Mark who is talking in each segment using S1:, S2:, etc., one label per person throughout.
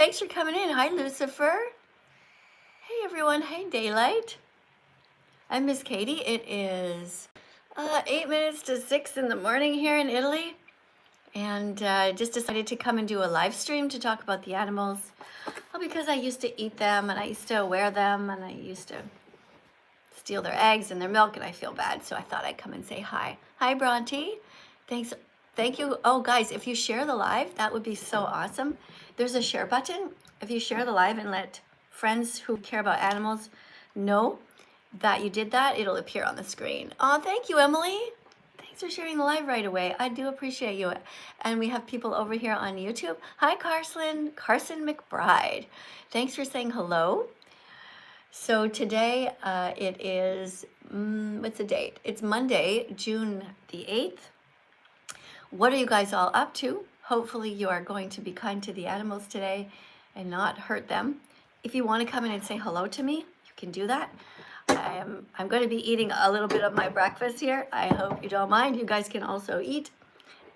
S1: Thanks for coming in. Hi, Lucifer. Hey, everyone. Hey, Daylight. I'm Miss Katie. It is 8 minutes to 6 in the morning here in Italy. And I just decided to come and do a live stream to talk about the animals. Well, because I used to eat them and I used to wear them and I used to steal their eggs and their milk and I feel bad. So I thought I'd come and say hi. Hi, Bronte. Thanks. Thank you. Oh, guys, if you share the live, that would be so awesome. There's a share button. If you share the live and let friends who care about animals know that you did that, it'll appear on the screen. Oh, thank you, Emily. Thanks for sharing the live right away. I do appreciate you. And we have people over here on YouTube. Hi, Carson McBride. Thanks for saying hello. So today it is, what's the date? It's Monday, June the 8th. What are you guys all up to? Hopefully you are going to be kind to the animals today and not hurt them. If you want to come in and say hello to me, you can do that. I'm going to be eating a little bit of my breakfast here. I hope you don't mind. You guys can also eat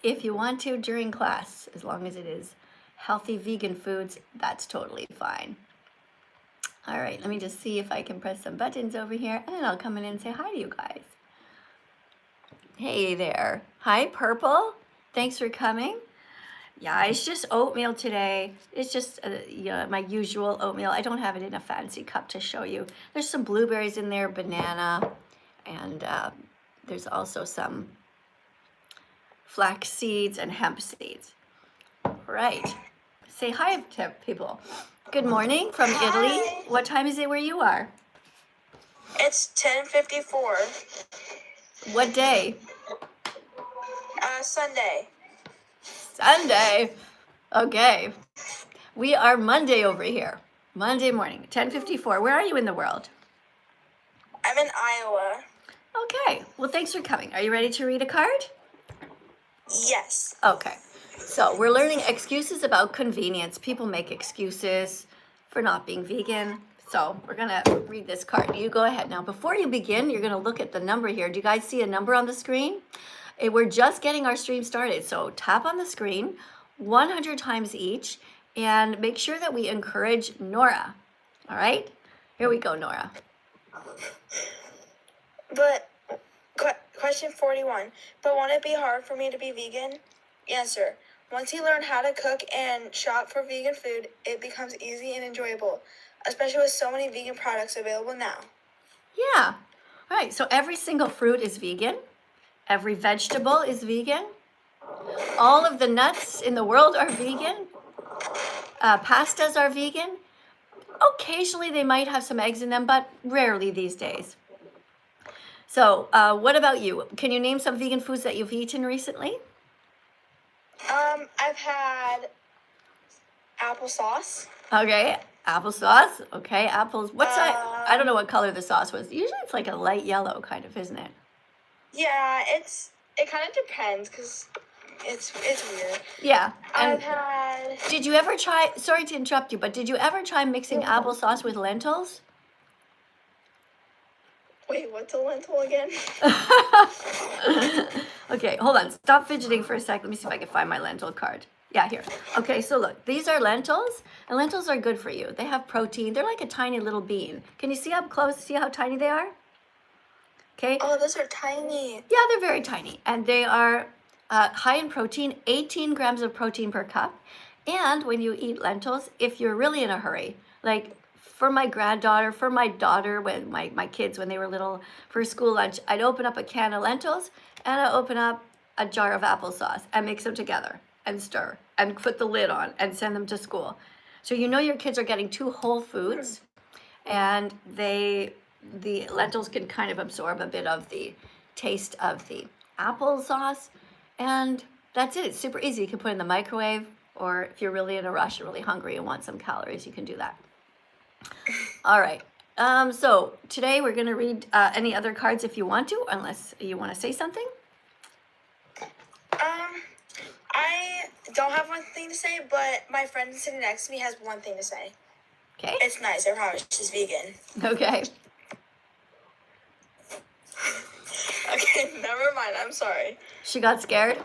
S1: if you want to during class, as long as it is healthy vegan foods, that's totally fine. All right, let me just see if I can press some buttons over here and I'll come in and say hi to you guys. Hey there. Hi, Purple. Thanks for coming. Yeah, it's just oatmeal today. It's just my usual oatmeal. I don't have it in a fancy cup to show you. There's some blueberries in there, banana, and there's also some flax seeds and hemp seeds. Right. Say hi to people. Good morning from Italy. What time is it where you are?
S2: It's 10:54.
S1: What day?
S2: Sunday.
S1: Sunday. Okay. We are Monday over here. Monday morning, 10:54. Where are you in the world?
S2: I'm in Iowa.
S1: Okay. Well, thanks for coming. Are you ready to read a card?
S2: Yes.
S1: Okay. So we're learning excuses about convenience. People make excuses for not being vegan. So we're going to read this card. You go ahead. Now, before you begin, you're going to look at the number here. Do you guys see a number on the screen? We're just getting our stream started. So tap on the screen 100 times each and make sure that we encourage Nora. All right? Here we go, Nora.
S2: But, question 41. But won't it be hard for me to be vegan? Answer. Once you learn how to cook and shop for vegan food, it becomes easy and enjoyable, especially with so many vegan products available now.
S1: Yeah. All right. So every single fruit is vegan. Every vegetable is vegan. All of the nuts in the world are vegan. Pastas are vegan. Occasionally they might have some eggs in them, but rarely these days. So what about you? Can you name some vegan foods that you've eaten recently?
S2: I've had applesauce.
S1: Okay, applesauce. Okay, apples. What's that? I don't know what color the sauce was. Usually it's like a light yellow kind of, isn't it?
S2: Yeah, it kind of depends because it's weird.
S1: Yeah.
S2: I've had.
S1: Did you ever try? Sorry to interrupt you, but did you ever try mixing applesauce with lentils?
S2: Wait, what's a lentil again?
S1: Okay, hold on. Stop fidgeting for a sec. Let me see if I can find my lentil card. Yeah, here. Okay, so look, these are lentils, and lentils are good for you. They have protein. They're like a tiny little bean. Can you see up close? See how tiny they are? Okay.
S2: Oh, those are tiny.
S1: Yeah, they're very tiny, and they are high in protein, 18 grams of protein per cup. And when you eat lentils, if you're really in a hurry, like for my granddaughter, for my daughter, when my kids, when they were little, for school lunch, I'd open up a can of lentils and I'd open up a jar of applesauce and mix them together and stir and put the lid on and send them to school. So you know your kids are getting two whole foods, and the lentils can kind of absorb a bit of the taste of the applesauce, and that's it. It's super easy. You can put it in the microwave, or if you're really in a rush, you're really hungry and want some calories, you can do that. All right. So today we're going to read any other cards if you want to, unless you want to say something.
S2: I don't have one thing to say, but my friend sitting next to me has one thing to say.
S1: Okay.
S2: It's nice, I promise. She's vegan.
S1: Okay.
S2: Okay, never mind. I'm sorry.
S1: She got scared?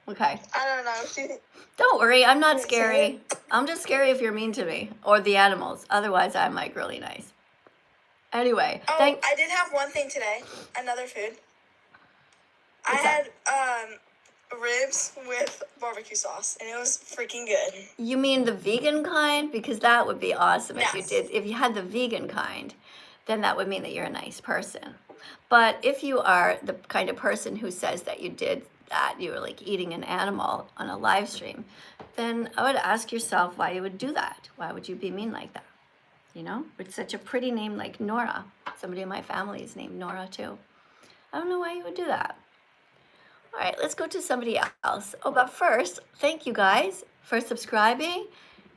S1: Okay.
S2: I don't know.
S1: Don't worry, I'm not
S2: Wait, say
S1: scary.
S2: it.
S1: I'm just scary if you're mean to me or the animals. Otherwise, I'm like really nice. Anyway,
S2: Oh,
S1: thanks.
S2: I did have one thing today. Another food. I
S1: What's
S2: had
S1: that?
S2: ribs with barbecue sauce, and it was freaking good.
S1: You mean the vegan kind? Because that would be awesome if you
S2: Yes.
S1: did. If you had the vegan kind, then that would mean that you're a nice person. But if you are the kind of person who says that you did that, you were like eating an animal on a live stream, then I would ask yourself why you would do that. Why would you be mean like that? You know, it's such a pretty name like Nora. Somebody in my family is named Nora too. I don't know why you would do that. All right, let's go to somebody else. Oh, but first, thank you guys for subscribing.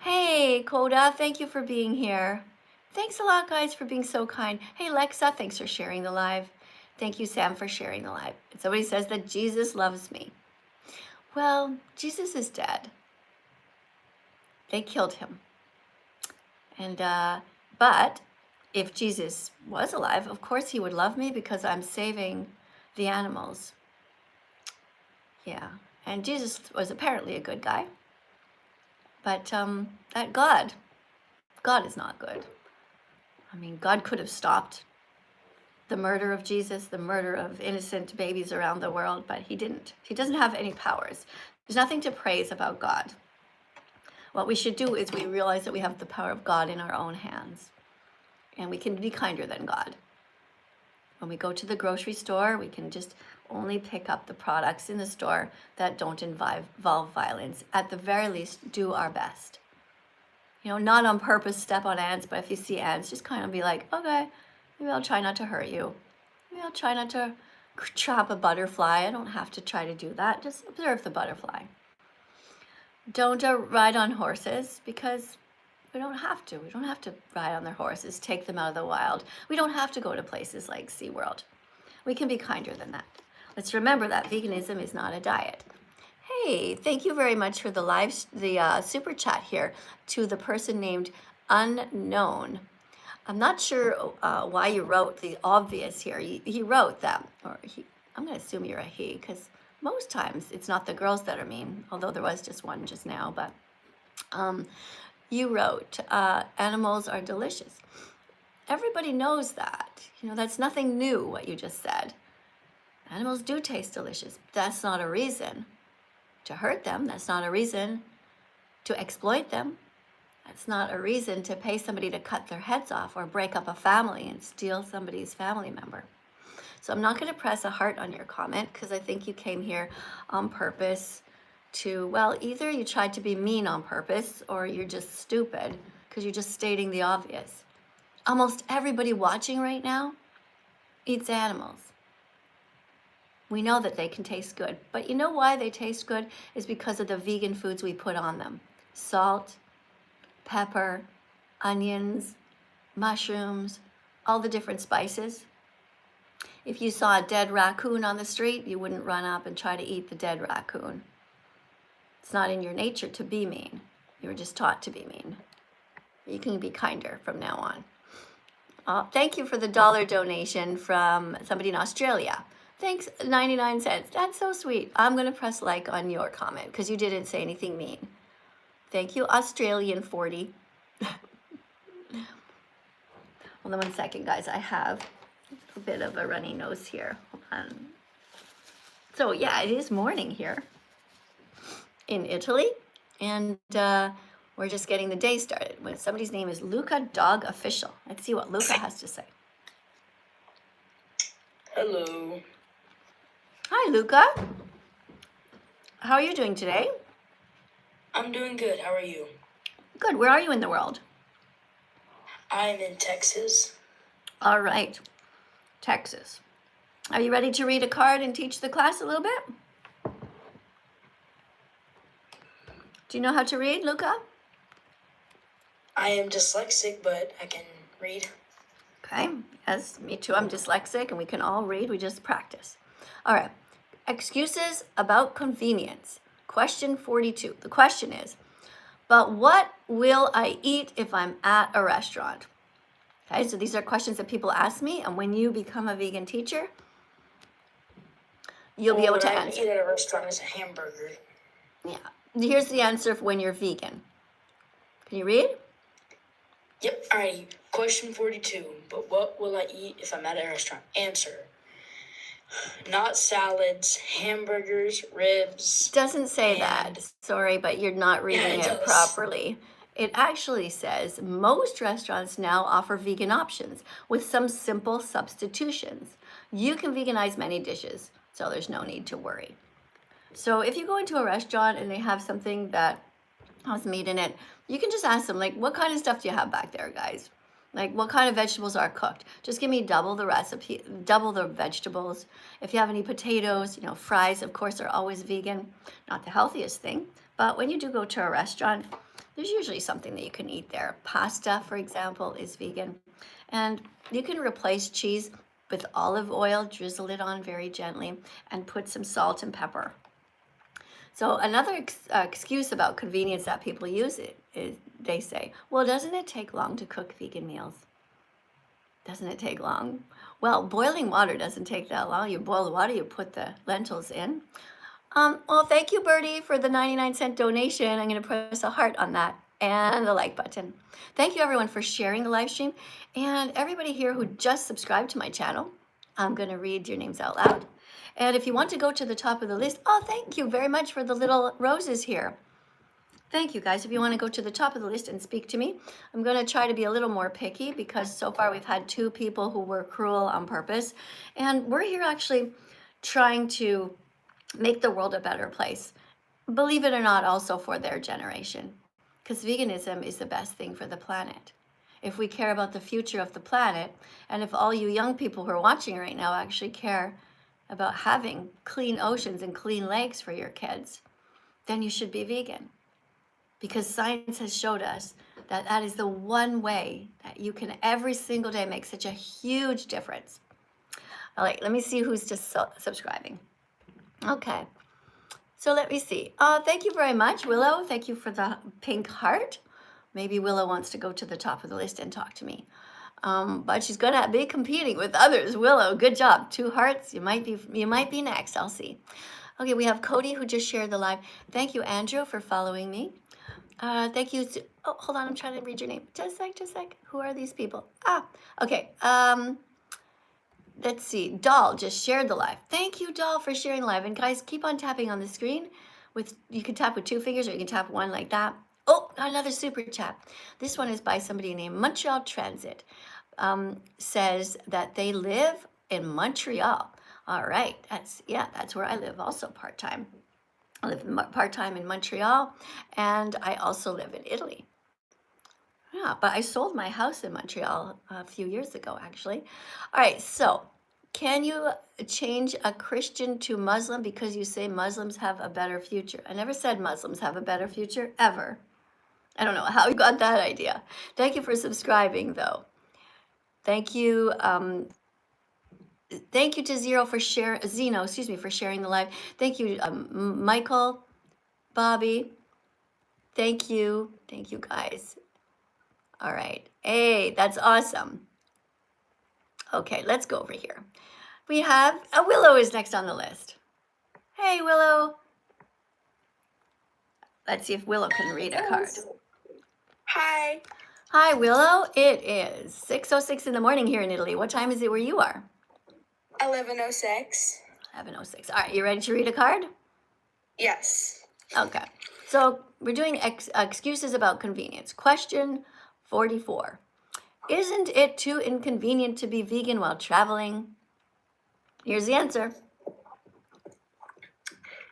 S1: Hey, Coda, thank you for being here. Thanks a lot, guys, for being so kind. Hey, Lexa, thanks for sharing the live. Thank you, Sam, for sharing the live. And somebody says that Jesus loves me. Well, Jesus is dead. They killed him. And, but if Jesus was alive, of course he would love me because I'm saving the animals. Yeah, and Jesus was apparently a good guy, but that God is not good. I mean, God could have stopped the murder of Jesus, the murder of innocent babies around the world, but he didn't. He doesn't have any powers. There's nothing to praise about God. What we should do is we realize that we have the power of God in our own hands, and we can be kinder than God. When we go to the grocery store, we can just only pick up the products in the store that don't involve violence. At the very least, do our best. You know, not on purpose step on ants, but if you see ants, just kind of be like, okay, maybe I'll try not to hurt you. Maybe I'll try not to trap a butterfly. I don't have to try to do that. Just observe the butterfly. Don't ride on horses because we don't have to. We don't have to ride on their horses, take them out of the wild. We don't have to go to places like SeaWorld. We can be kinder than that. Let's remember that veganism is not a diet. Hey, thank you very much for the super chat here to the person named Unknown. I'm not sure why you wrote the obvious here. He wrote that, or I'm going to assume you're a he, because most times it's not the girls that are mean, although there was just one just now, but you wrote, animals are delicious. Everybody knows that. You know, that's nothing new what you just said. Animals do taste delicious. That's not a reason to hurt them. That's not a reason to exploit them. That's not a reason to pay somebody to cut their heads off or break up a family and steal somebody's family member. So I'm not going to press a heart on your comment because I think you came here on purpose to, well, either you tried to be mean on purpose or you're just stupid because you're just stating the obvious. Almost everybody watching right now eats animals. We know that they can taste good, but you know why they taste good is because of the vegan foods we put on them. Salt, pepper, onions, mushrooms, all the different spices. If you saw a dead raccoon on the street, you wouldn't run up and try to eat the dead raccoon. It's not in your nature to be mean. You were just taught to be mean. You can be kinder from now on. Thank you for the $1 donation from somebody in Australia. Thanks, 99 cents. That's so sweet. I'm going to press like on your comment because you didn't say anything mean. Thank you, Australian 40. Hold on one second, guys. I have a bit of a runny nose here. Hold on. So, yeah, it is morning here in Italy. And we're just getting the day started. Somebody's name is Luca Dog Official. Let's see what Luca has to say.
S3: Hello.
S1: Hi, Luca. How are you doing today?
S3: I'm doing good. How are you?
S1: Good. Where are you in the world?
S3: I'm in Texas.
S1: All right. Texas. Are you ready to read a card and teach the class a little bit? Do you know how to read, Luca?
S3: I am dyslexic, but I can read.
S1: Okay. Yes, me too. I'm dyslexic and we can all read. We just practice. All right. Excuses about convenience. Question 42. The question is, but what will I eat if I'm at a restaurant? Okay, so these are questions that people ask me, and when you become a vegan teacher, You'll be able
S3: What
S1: to
S3: I
S1: answer.
S3: eat at a restaurant is a hamburger.
S1: Yeah. Here's the answer for when you're vegan. Can you read?
S3: Yep, alrighty. Question 42. But what will I eat if I'm at a restaurant? Answer. Not salads, hamburgers, ribs.
S1: Doesn't say
S3: and-
S1: that. Sorry, but you're not reading
S3: it
S1: it
S3: does.
S1: properly. It actually says most restaurants now offer vegan options with some simple substitutions. You can veganize many dishes, so there's no need to worry. So if you go into a restaurant and they have something that has meat in it, you can just ask them, like, what kind of stuff do you have back there, guys? Like, what kind of vegetables are cooked? Just give me double the recipe, double the vegetables. If you have any potatoes, fries, of course, are always vegan. Not the healthiest thing, but when you do go to a restaurant, there's usually something that you can eat there. Pasta, for example, is vegan. And you can replace cheese with olive oil, drizzle it on very gently, and put some salt and pepper. So another excuse about convenience that people use is they say, well, doesn't it take long to cook vegan meals? Doesn't it take long? Well, boiling water doesn't take that long. You boil the water, you put the lentils in. Well, thank you, Bertie, for the 99-cent donation. I'm going to press a heart on that and the like button. Thank you, everyone, for sharing the live stream. And everybody here who just subscribed to my channel, I'm going to read your names out loud. And if you want to go to the top of the list, oh, thank you very much for the little roses here. Thank you, guys. If you want to go to the top of the list and speak to me, I'm going to try to be a little more picky because so far we've had 2 people who were cruel on purpose. And we're here actually trying to make the world a better place. Believe it or not, also for their generation. Because veganism is the best thing for the planet. If we care about the future of the planet, and if all you young people who are watching right now actually care about having clean oceans and clean lakes for your kids, then you should be vegan. Because science has showed us that that is the one way that you can every single day make such a huge difference. All right, let me see who's just subscribing. Okay, so let me see. Thank you very much, Willow. Thank you for the pink heart. Maybe Willow wants to go to the top of the list and talk to me. But she's gonna be competing with others. Willow, good job. 2 hearts. You might be next. I'll see. Okay, we have Cody who just shared the live. Thank you, Andrew, for following me. Thank you. Oh, hold on. I'm trying to read your name. Just a sec. Who are these people? Okay. Let's see. Doll just shared the live. Thank you, Doll, for sharing the live. And guys, keep on tapping on the screen. You can tap with 2 fingers or you can tap 1 like that. Oh, got another super chat. This one is by somebody named Montreal Transit. Says that they live in Montreal. All right. That's where I live also part-time. I live part-time in Montreal, and I also live in Italy. Yeah, but I sold my house in Montreal a few years ago, actually. All right, so can you change a Christian to Muslim because you say Muslims have a better future? I never said Muslims have a better future, ever. I don't know how you got that idea. Thank you for subscribing, though. Thank you. Thank you to Zeno for sharing the live. Thank you, Michael, Bobby. Thank you guys. All right. Hey, that's awesome. Okay, let's go over here. We have Willow is next on the list. Hey, Willow. Let's see if Willow can read a card.
S2: Hi.
S1: Hi, Willow. It is 6:06 in the morning here in Italy. What time is it where you are?
S2: 11:06.
S1: 11:06. All right, you ready to read a card?
S2: Yes.
S1: Okay. So we're doing excuses about convenience. Question 44. Isn't it too inconvenient to be vegan while traveling? Here's the answer.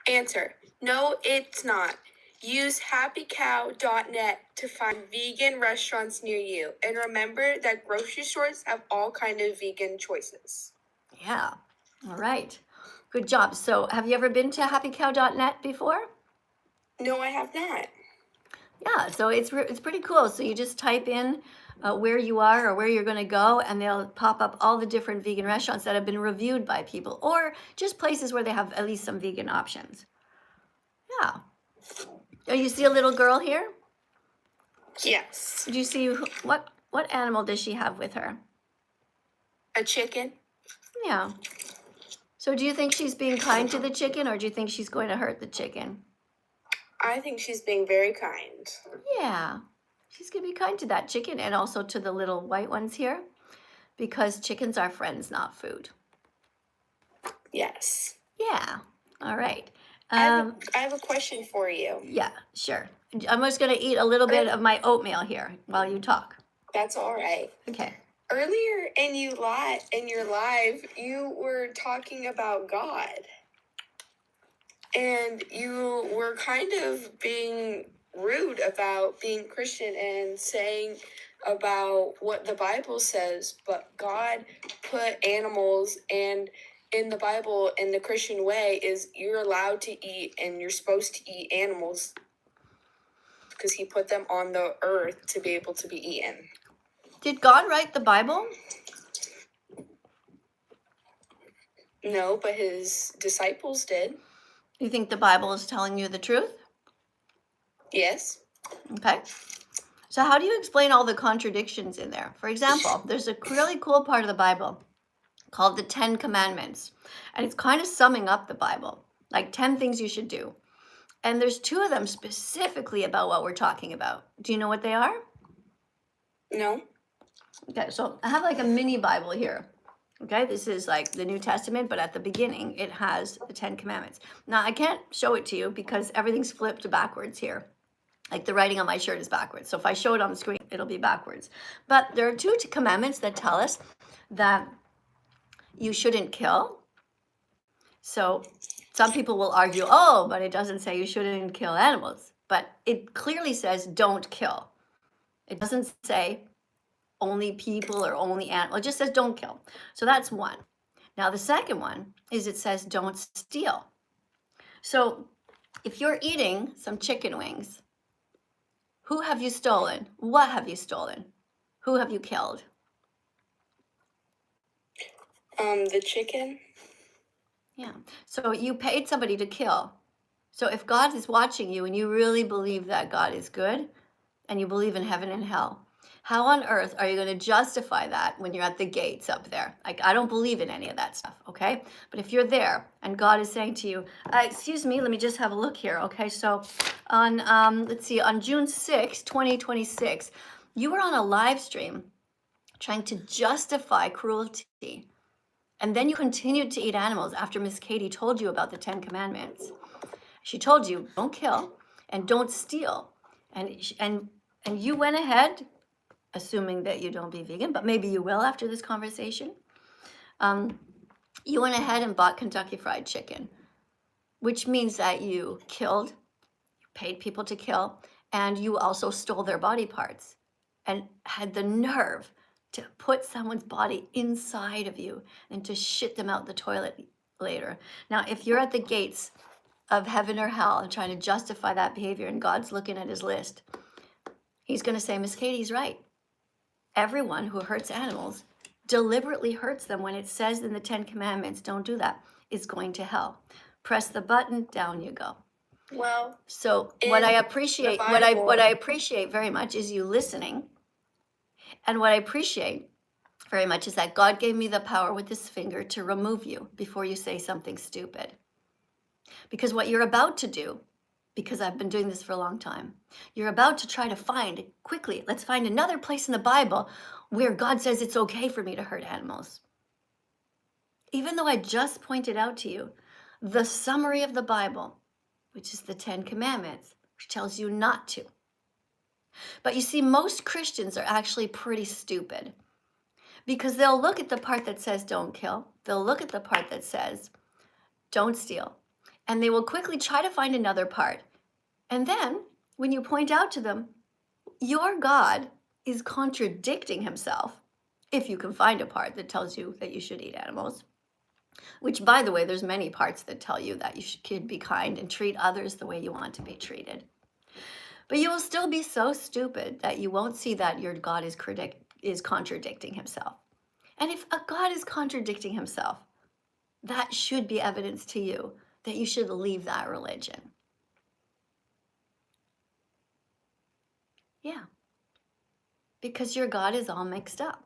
S2: Answer. No, it's not. Use happycow.net to find vegan restaurants near you. And remember that grocery stores have all kinds of vegan choices.
S1: Yeah. All right. Good job. So have you ever been to happycow.net before?
S2: No, I have not.
S1: Yeah, so it's pretty cool. So you just type in where you are or where you're going to go, and they'll pop up all the different vegan restaurants that have been reviewed by people, or just places where they have at least some vegan options. Yeah. Oh, you see a little girl here?
S2: Yes.
S1: Did you see what animal does she have with her?
S2: A chicken?
S1: Yeah. So do you think she's being kind to the chicken, or do you think she's going to hurt the chicken?
S2: I think she's being very kind.
S1: Yeah, she's going to be kind to that chicken and also to the little white ones here, because chickens are friends, not food.
S2: Yes.
S1: Yeah. All right.
S2: I have a question for you.
S1: Yeah, sure. I'm just going to eat a little bit of my oatmeal here while you talk.
S2: That's all right.
S1: Okay.
S2: Earlier in your live, you were talking about God. And you were kind of being rude about being Christian and saying about what the Bible says, but God put animals, and in the Bible, in the Christian way, is you're allowed to eat and you're supposed to eat animals because he put them on the earth to be able to be eaten.
S1: Did God write the Bible?
S2: No, but his disciples did.
S1: You think the Bible is telling you the truth?
S2: Yes.
S1: Okay. So how do you explain all the contradictions in there? For example, there's a really cool part of the Bible called the 10 Commandments. And it's kind of summing up the Bible, like 10 things you should do. And there's 2 of them specifically about what we're talking about. Do you know what they are?
S2: No.
S1: Okay, so I have like a mini Bible here. Okay, this is like the New Testament, but at the beginning, it has the 10 Commandments. Now, I can't show it to you because everything's flipped backwards here. Like the writing on my shirt is backwards. So if I show it on the screen, it'll be backwards. But there are 2 commandments that tell us that you shouldn't kill. So some people will argue, oh, but it doesn't say you shouldn't kill animals. But it clearly says don't kill. It doesn't say only people or only animals. It just says don't kill. So that's one. Now the second one is it says don't steal. So if you're eating some chicken wings, who have you stolen? What have you stolen? Who have you killed?
S2: The chicken.
S1: Yeah. So you paid somebody to kill. So if God is watching you and you really believe that God is good and you believe in heaven and hell, how on earth are you going to justify that when you're at the gates up there? Like, I don't believe in any of that stuff, okay? But if you're there and God is saying to you, excuse me, let me just have a look here, okay? So on, let's see, on June 6, 2026, you were on a live stream trying to justify cruelty. And then you continued to eat animals after Miss Katie told you about the 10 Commandments. She told you, don't kill and don't steal. And you went ahead, assuming that you don't be vegan, but maybe you will after this conversation. You went ahead and bought Kentucky Fried Chicken, which means that you killed, you paid people to kill, and you also stole their body parts and had the nerve to put someone's body inside of you and to shit them out the toilet later. Now, if you're at the gates of heaven or hell and trying to justify that behavior and God's looking at his list, he's going to say, Miss Katie's right. Everyone who hurts animals deliberately hurts them when it says in the 10 Commandments, don't do that, is going to hell. Press the button, down you go.
S2: Well,
S1: so what I appreciate, what I appreciate very much is you listening. And what I appreciate very much is that God gave me the power with his finger to remove you before you say something stupid. Because what you're about to do, because I've been doing this for a long time, you're about to try to find quickly, let's find another place in the Bible where God says it's okay for me to hurt animals. Even though I just pointed out to you the summary of the Bible, which is the 10 Commandments, which tells you not to. But you see, most Christians are actually pretty stupid because they'll look at the part that says don't kill. They'll look at the part that says don't steal. And they will quickly try to find another part. And then when you point out to them, your God is contradicting himself, if you can find a part that tells you that you should eat animals, which, by the way, there's many parts that tell you that you should be kind and treat others the way you want to be treated. But you will still be so stupid that you won't see that your God is contradicting himself. And if a God is contradicting himself, that should be evidence to you that you should leave that religion. Yeah. Because your God is all mixed up.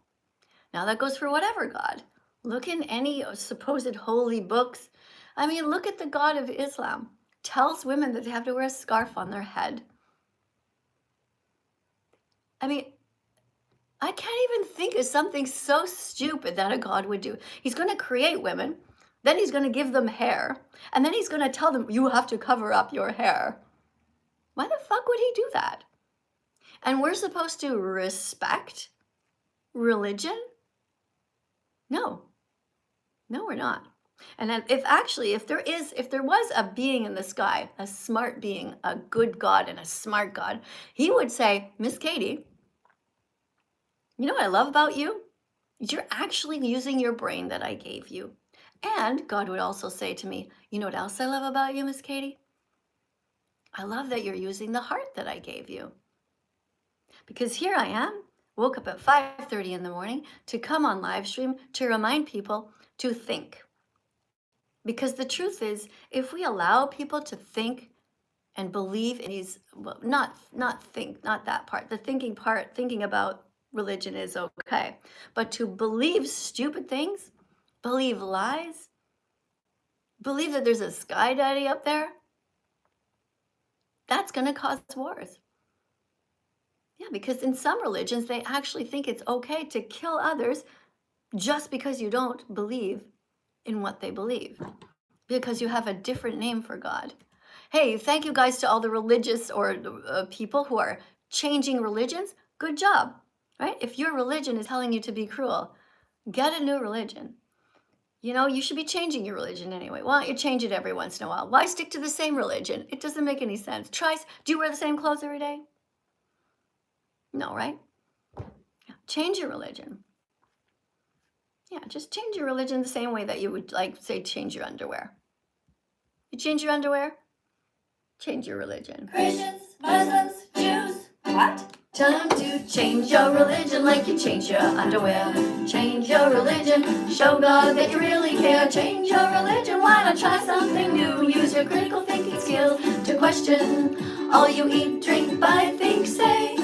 S1: Now that goes for whatever God. Look in any supposed holy books. I mean, look at the God of Islam. Tells women that they have to wear a scarf on their head. I mean, I can't even think of something so stupid that a God would do. He's going to create women, then he's going to give them hair, and then he's going to tell them, you have to cover up your hair. Why the fuck would he do that? And we're supposed to respect religion? No, we're not. And then if there was a being in the sky, a smart being, a good God and a smart God, he would say, Miss Katie, you know what I love about you? You're actually using your brain that I gave you. And God would also say to me, you know what else I love about you, Miss Katie? I love that you're using the heart that I gave you. Because here I am, woke up at 5:30 in the morning to come on live stream to remind people to think. Because the truth is, if we allow people to think and believe in these, well, not that part, the thinking part, thinking about religion is okay, but to believe stupid things, believe lies, believe that there's a sky daddy up there, that's going to cause wars. Yeah, because in some religions, they actually think it's okay to kill others just because you don't believe in what they believe, because you have a different name for God. Hey, thank you guys to all the religious or people who are changing religions. Good job, right? If your religion is telling you to be cruel, get a new religion. You know, you should be changing your religion anyway. Why don't you change it every once in a while? Why stick to the same religion? It doesn't make any sense. Do you wear the same clothes every day? No, right? Yeah. Change your religion. Yeah, just change your religion the same way that you would, like, say, change your underwear. You change your underwear? Change your religion. Christians, Muslims, Jews, what? Time to change your religion like you change your underwear. Change your religion, show God that you really care. Change your religion, why not try something new? Use your critical thinking skills to question all you eat, drink, buy, think, say,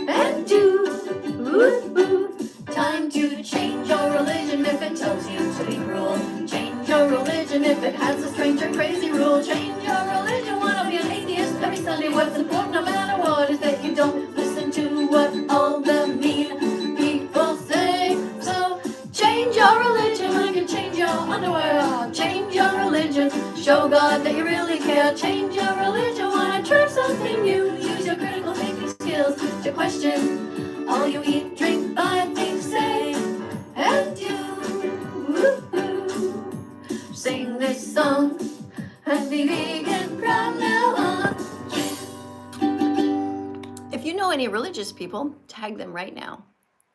S1: and do. Ooh, ooh. Time to change your religion if it tells you to be cruel. Change your religion if it has a strange or crazy rule. Change your religion, wanna be an atheist every Sunday. What's important no matter what is that you don't listen to what all the mean people say. So change your religion like you change your underwear. Change your religion, show God that you really care. Change your religion, wanna try something new. Use your critical thinking skills to question all you eat, drink, buy, think, say, and do. Woo-hoo. Sing this song and be vegan from now on. Yeah. If you know any religious people, tag them right now.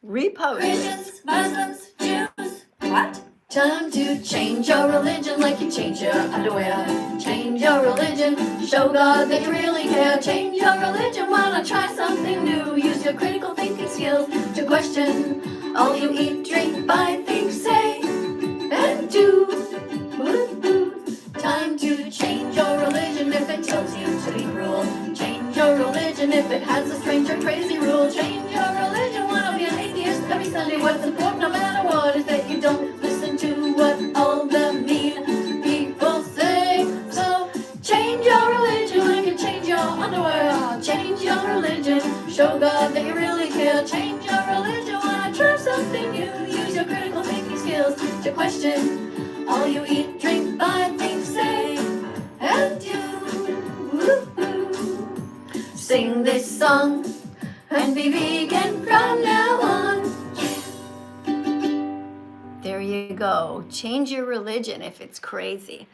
S1: Repost. Christians, Muslims, Jews, what? Time to change your religion like you change your underwear. Change your religion, show God that you really care. Change your religion, why not try something new? Use your critical thinking skills to question all you eat, drink, buy, think, say, and do. Woo-hoo. Time to change your religion if it tells you to be cruel. Change your religion if it has a strange or crazy rule. Change your religion, wanna be an atheist every Sunday. What's important no matter what is that you don't listen to what all the mean people say. So change your religion like you change your underwear. Change your religion, show God that you really care. Change your religion, wanna try something new. Use your critical thinking skills to question all you eat, drink, buy, think, say, and do. Woo-hoo. Sing this song and be vegan from now on. There you go. Change your religion if it's crazy.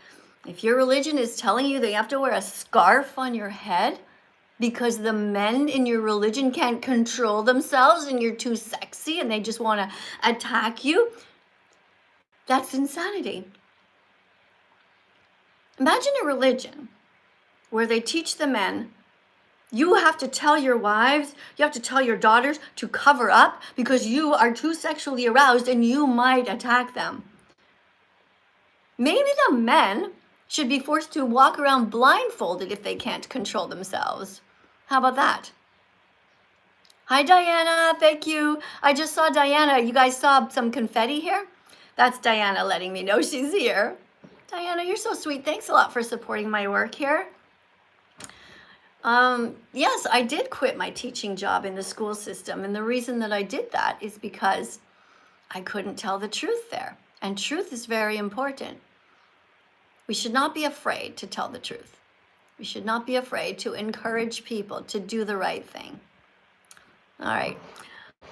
S1: If your religion is telling you that you have to wear a scarf on your head because the men in your religion can't control themselves and you're too sexy and they just want to attack you, that's insanity. Imagine a religion where they teach the men, you have to tell your wives, you have to tell your daughters to cover up because you are too sexually aroused and you might attack them. Maybe the men should be forced to walk around blindfolded if they can't control themselves. How about that? Hi, Diana. Thank you. I just saw Diana. You guys saw some confetti here? That's Diana letting me know she's here. Diana, you're so sweet. Thanks a lot for supporting my work here. Yes, I did quit my teaching job in the school system. And the reason that I did that is because I couldn't tell the truth there. And truth is very important. We should not be afraid to tell the truth. We should not be afraid to encourage people to do the right thing. All right,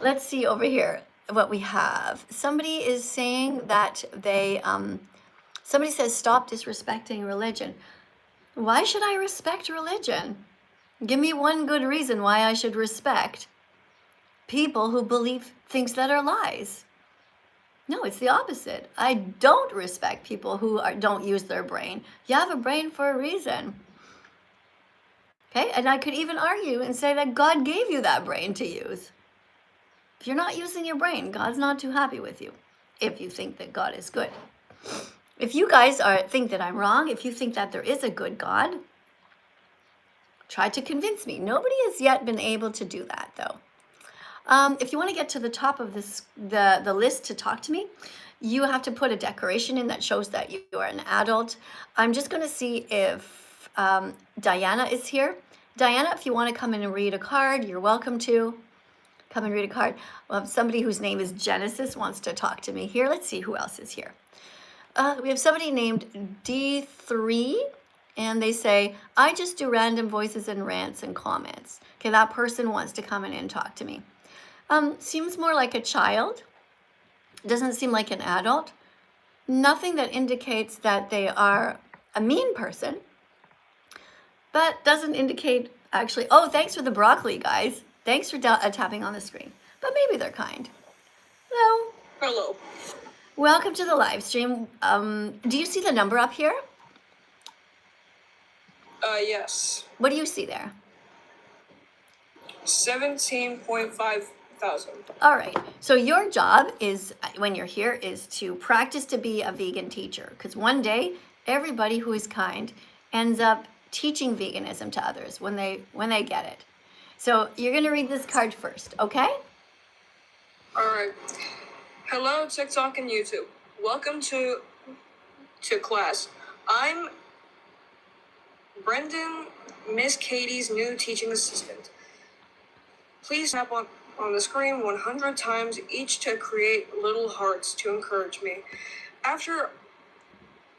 S1: let's see over here what we have. Somebody is saying that somebody says, stop disrespecting religion. Why should I respect religion? Give me one good reason why I should respect people who believe things that are lies. No, it's the opposite. I don't respect people who don't use their brain. You have a brain for a reason. Okay, and I could even argue and say that God gave you that brain to use. If you're not using your brain, God's not too happy with you, if you think that God is good. If you guys think that I'm wrong, if you think that there is a good God, try to convince me. Nobody has yet been able to do that, though. If you want to get to the top of the list to talk to me, you have to put a declaration in that shows that you are an adult. I'm just going to see if Diana is here. Diana, if you want to come in and read a card, you're welcome to. Come and read a card. Well, somebody whose name is Genesis wants to talk to me here. Let's see who else is here. We have somebody named D3, and they say, I just do random voices and rants and comments. Okay, that person wants to come in and talk to me. Seems more like a child. Doesn't seem like an adult. Nothing that indicates that they are a mean person, but doesn't indicate actually, oh, thanks for the broccoli, guys. Thanks for tapping on the screen. But maybe they're kind. Hello.
S4: Hello.
S1: Welcome to the live stream. Do you see the number up here?
S4: Yes.
S1: What do you see there?
S4: 17.5 thousand.
S1: All right. So your job is, when you're here, is to practice to be a vegan teacher. Because one day, everybody who is kind ends up teaching veganism to others when they get it. So you're going to read this card first, okay?
S4: All right. Hello, TikTok and YouTube. Welcome to class. I'm Brendan, Miss Katie's new teaching assistant. Please tap on the screen 100 times each to create little hearts to encourage me. After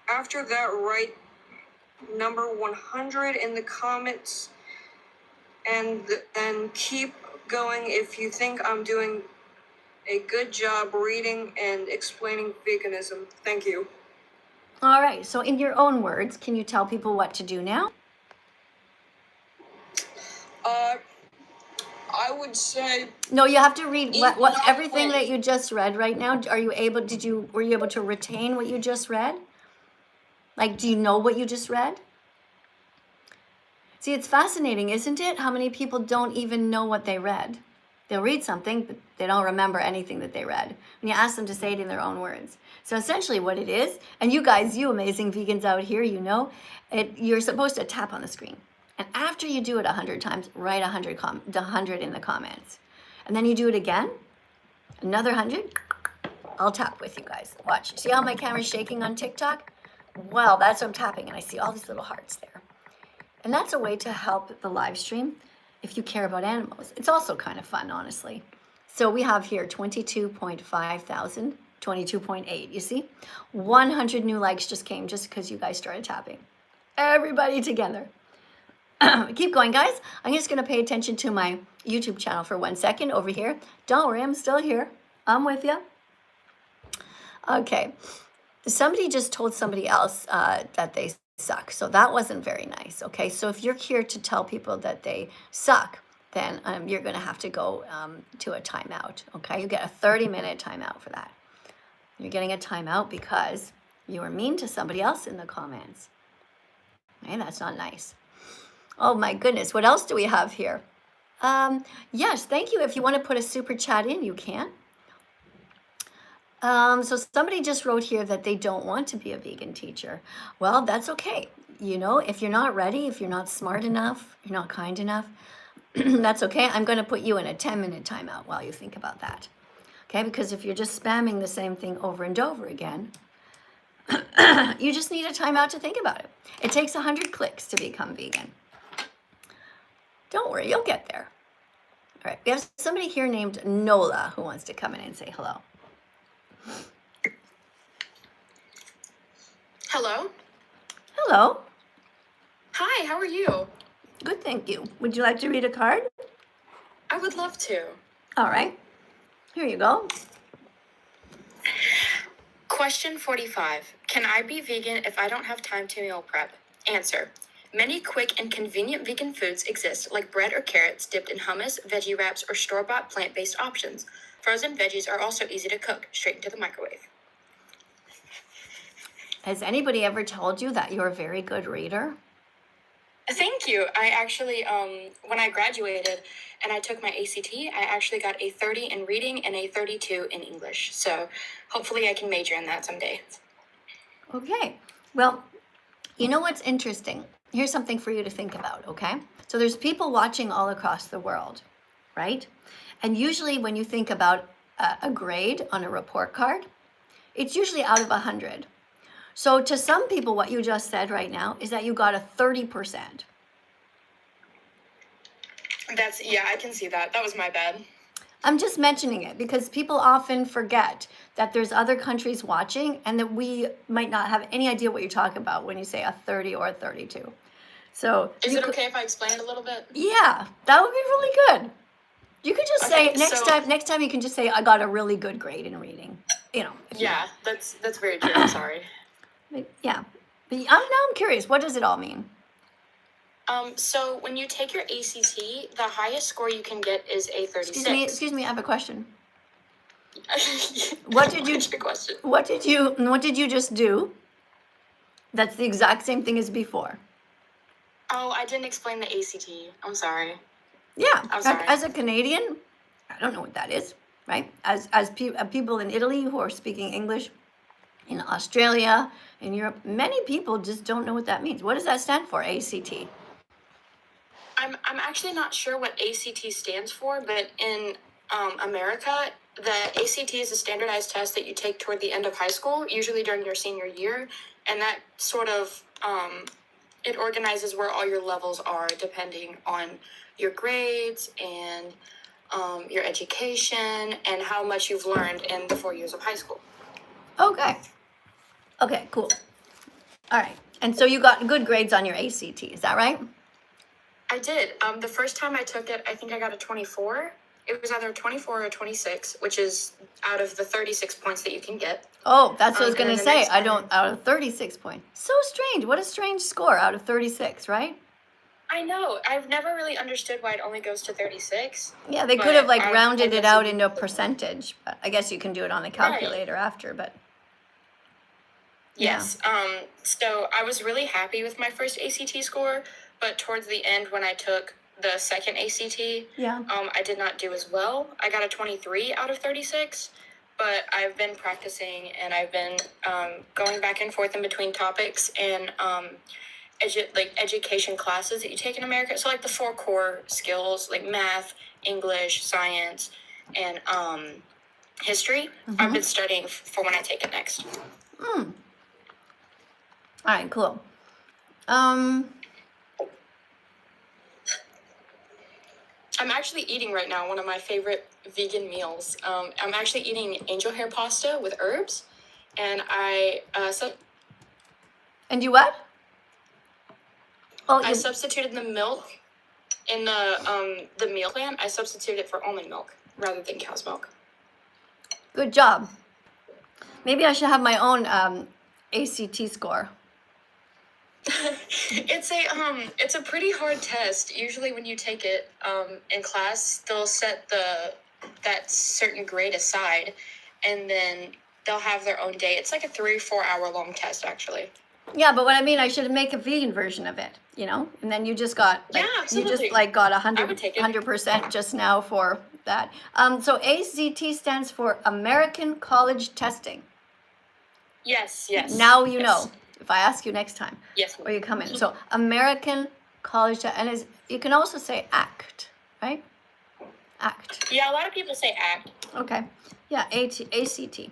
S4: that, write number 100 in the comments and then keep going if you think I'm doing a good job reading and explaining veganism. Thank you.
S1: All right. So in your own words, can you tell people what to do now?
S4: I would say
S1: No, you have to read what everything that you just read right now. Were you able to retain what you just read? Like, do you know what you just read? See, it's fascinating, isn't it? How many people don't even know what they read. They'll read something, but they don't remember anything that they read. When you ask them to say it in their own words. So essentially what it is, and you guys, you amazing vegans out here, you know, you're supposed to tap on the screen. And after you do it 100 times, write 100 in the comments. And then you do it again, another 100. I'll tap with you guys. Watch. See how my camera's shaking on TikTok? Well, that's what I'm tapping, and I see all these little hearts there. And that's a way to help the live stream if you care about animals. It's also kind of fun, honestly. So we have here 22.5 thousand, 22.8, you see? 100 new likes just came just because you guys started tapping. Everybody together. Keep going, guys. I'm just going to pay attention to my YouTube channel for 1 second over here. Don't worry, I'm still here. I'm with you. Okay. Somebody just told somebody else that they suck. So that wasn't very nice. Okay. So if you're here to tell people that they suck, then you're going to have to go to a timeout. Okay. You get a 30-minute timeout for that. You're getting a timeout because you were mean to somebody else in the comments. Okay. That's not nice. Oh my goodness. What else do we have here? Yes. Thank you. If you want to put a super chat in, you can. So somebody just wrote here that they don't want to be a vegan teacher. Well, that's okay. You know, if you're not ready, if you're not smart enough, you're not kind enough, that's okay. I'm going to put you in a 10-minute timeout while you think about that. Okay, because if you're just spamming the same thing over and over again, you just need a timeout to think about it. It takes 100 clicks to become vegan. Don't worry, you'll get there. All right, we have somebody here named Nola who wants to come in and say hello.
S5: Hello.
S1: Hello.
S5: Hi, how are you?
S1: Good, thank you. Would you like to read a card?
S5: I would love to.
S1: All right. Here you go.
S5: Question 45. Can I be vegan if I don't have time to meal prep? Answer. Many quick and convenient vegan foods exist, like bread or carrots dipped in hummus, veggie wraps, or store-bought plant-based options. Frozen veggies are also easy to cook, straight into the microwave.
S1: Has anybody ever told you that you're a very good reader?
S5: Thank you. I actually, when I graduated and I took my ACT, I actually got a 30 in reading and a 32 in English. So hopefully I can major in that someday.
S1: Okay. Well, you know what's interesting? Here's something for you to think about, okay? So there's people watching all across the world, right? And usually when you think about a grade on a report card, it's usually out of 100. So to some people, what you just said right now is that you got a 30%.
S5: Yeah, I can see that. That was my bad.
S1: I'm just mentioning it because people often forget that there's other countries watching and that we might not have any idea what you're talking about when you say a 30 or a 32. So
S5: Is it okay if I explain it a little bit?
S1: Yeah, that would be really good. You could just say
S5: Okay,
S1: next time you can just say I got a really good grade in reading. You know.
S5: Yeah, that's very true. I'm sorry.
S1: Yeah. But now I'm curious, what does it all mean?
S5: So when you take your ACT, the highest score you can get is a 36.
S1: Excuse me, I have a question.
S5: What did you question?
S1: What did you just do? That's the exact same thing as before.
S5: Oh, I didn't explain the ACT. I'm sorry.
S1: Yeah.
S5: I'm sorry.
S1: As a Canadian, I don't know what that is, right? As people in Italy who are speaking English, in Australia, in Europe, many people just don't know what that means. What does that stand for, ACT?
S5: I'm actually not sure what ACT stands for, but in America, the ACT is a standardized test that you take toward the end of high school, usually during your senior year, and that sort of it organizes where all your levels are depending on your grades and your education and how much you've learned in the 4 years of high school.
S1: Okay, cool. All right. And so you got good grades on your ACT, is that right?
S5: I did. The first time I took it, I think I got a 24. It was either 24 or 26, which is out of the 36 points that you can get.
S1: Oh, that's what I was going to say.
S5: Out
S1: of 36 points. So strange. What a strange score out of 36, right?
S5: I know. I've never really understood why it only goes to 36.
S1: Yeah, they could have rounded it out into a percentage. But I guess you can do it on the calculator after, but.
S5: Yes. So I was really happy with my first ACT score, but towards the end when I took the second ACT, I did not do as well. I got a 23 out of 36, but I've been practicing and I've been going back and forth in between topics and education classes that you take in America. So like the 4 core skills like math, English, science, and history. I've been studying for when I take it next.
S1: All right, cool.
S5: I'm actually eating right now one of my favorite vegan meals. I'm actually eating angel hair pasta with herbs, and
S1: And you what? Oh,
S5: I substituted the milk in the meal plan. I substituted it for almond milk rather than cow's milk.
S1: Good job. Maybe I should have my own ACT score.
S5: It's a pretty hard test. Usually when you take it in class, they'll set that certain grade aside, and then they'll have their own day. It's like a 3 or 4 hour long test actually.
S1: Yeah, but what I mean, I should make a vegan version of it, you know? And then you just got got 100% just now for that. So ACT stands for American College Testing.
S5: Yes.
S1: Now you know. If I ask you next time,
S5: yes,
S1: or you come in. So American College, and you can also say ACT, right? ACT.
S5: Yeah, a lot of people say ACT.
S1: Okay. Yeah, ACT.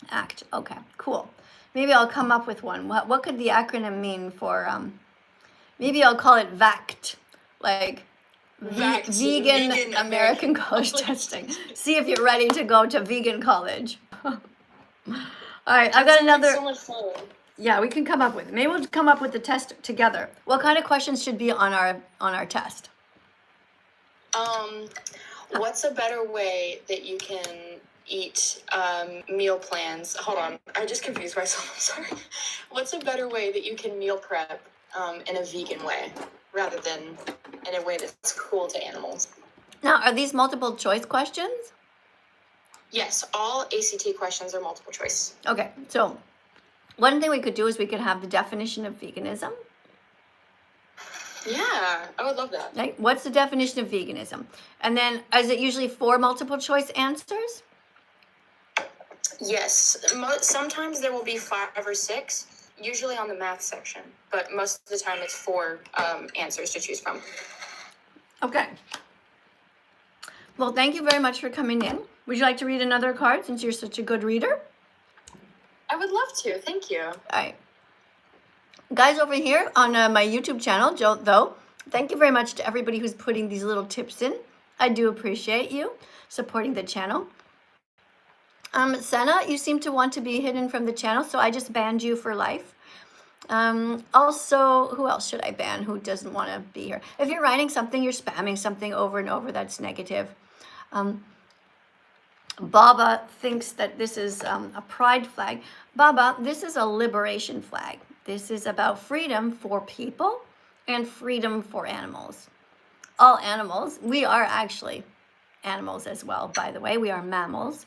S1: ACT. Okay, cool. Maybe I'll come up with one. What could the acronym mean for, maybe I'll call it VACT, like Vegan American College Testing. See if you're ready to go to vegan college. All right, I've got another.
S5: So much fun.
S1: Yeah, we can come up with it. Maybe we'll come up with the test together. What kind of questions should be on our test?
S5: What's a better way that you can eat meal plans? Hold on, I just confused myself. I'm sorry. What's a better way that you can meal prep in a vegan way rather than in a way that's cool to animals?
S1: Now, are these multiple choice questions?
S5: Yes, all ACT questions are multiple choice.
S1: Okay, so one thing we could do is we could have the definition of veganism.
S5: Yeah, I would love that.
S1: Right? What's the definition of veganism? And then is it usually 4 multiple choice answers?
S5: Yes, sometimes there will be 5 or 6, usually on the math section, but most of the time it's 4 answers to choose from.
S1: Okay. Well, thank you very much for coming in. Would you like to read another card since you're such a good reader?
S5: I would love to, thank you.
S1: All right. Guys over here on my YouTube channel, though, thank you very much to everybody who's putting these little tips in. I do appreciate you supporting the channel. Senna, you seem to want to be hidden from the channel, so I just banned you for life. Also, who else should I ban who doesn't want to be here? If you're writing something, you're spamming something over and over, that's negative. Baba thinks that this is a pride flag. Baba, this is a liberation flag. This is about freedom for people and freedom for animals. All animals. We are actually animals as well, by the way. We are mammals.